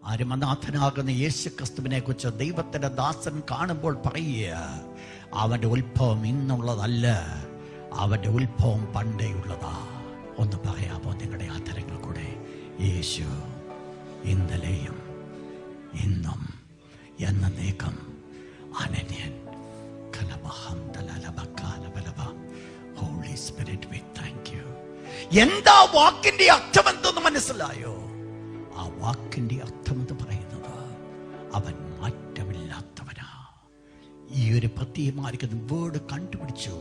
അരുമനാഥനാകുന്ന യേശു ക്രിസ്തുവിനെ കുറിച്ച് ദൈവത്തിന്റെ ദാസൻ കാണുമ്പോൾ പറയുക, അവന്റെ ഉത്ഭവം ഇന്നുള്ളതല്ല, അവന്റെ ഉത്ഭവം പണ്ടേയുള്ളതാ. ഒന്ന് പറയാമോ നിങ്ങളുടെ ആധരങ്ങൾ കൂടെ? യേശു ഇന്നലെയും ഇന്നും എന്നേക്കും അനന്യൻ. Holy spirit, we thank you. എന്താ വാക്കിന്റെ അർത്ഥം എന്തെന്ന് മനസ്സിലായോ? ആ വാക്കിന്റെ അർത്ഥം എന്ന് പറയുന്നത് അവൻ മാറ്റമില്ലാത്തവനാ. ഈ ഒരു പ്രത്യേകമായിരിക്കുന്ന വേർഡ് കണ്ടുപിടിച്ചു.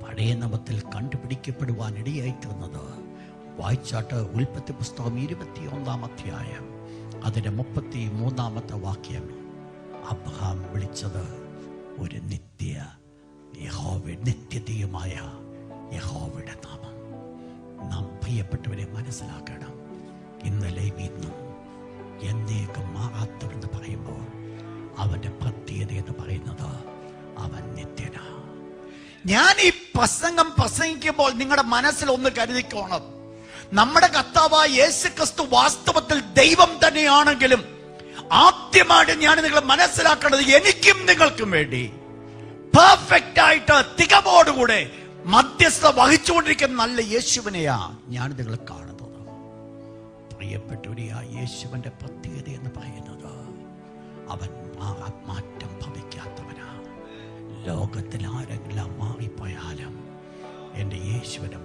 പഴയ നാമത്തിൽ കണ്ടുപിടിക്കപ്പെടുവാൻ ഇടയായിത്തീർന്നത് വായിച്ചാട്ട് ഉൽപ്പത്തി പുസ്തകം 21-ാം അധ്യായം അതിന്റെ 33-ാമത്തെ വാക്യം. അബ്രഹാം വിളിച്ചത് ഒരു നിത്യതയുമായ യഹോവയുടെ നാമം. നാം പ്രിയപ്പെട്ടവരെ മനസ്സിലാക്കണം, ഇന്നലെയും ഇന്നും എന്നേക്കും മാറാത്തവെന്ന് പറയുമ്പോൾ അവന്റെ പ്രത്യേകത എന്ന് പറയുന്നത് അവൻ നിത്യനാ. ഞാൻ ഈ പ്രസംഗിക്കുമ്പോൾ നിങ്ങളുടെ മനസ്സിൽ ഒന്ന് കരുതിക്കോണം, നമ്മുടെ കർത്താവായ യേശു ക്രിസ്തു വാസ്തവത്തിൽ ദൈവം തന്നെയാണെങ്കിലും ആദ്യമായിട്ട് ഞാൻ നിങ്ങൾ മനസ്സിലാക്കേണ്ടത്, എനിക്കും നിങ്ങൾക്കും വേണ്ടി പെർഫെക്റ്റ് ആയിട്ട് തികവോടുകൂടെ മധ്യസ്ഥ വഹിച്ചുകൊണ്ടിരിക്കുന്ന നല്ല യേശുവിനെയാ ഞാൻ നിങ്ങൾ കാണുന്നത്. പ്രിയപ്പെട്ടവരെ, ആ യേശുവിന്റെ പ്രത്യേകത എന്ന് പറയുന്നത് അവൻ മാറ്റം ഭവിക്കാത്തവനാ. ലോകത്തിൽ ആരെങ്കിലും മാറിപ്പോയാലും എൻ്റെ യേശുവിന്റെ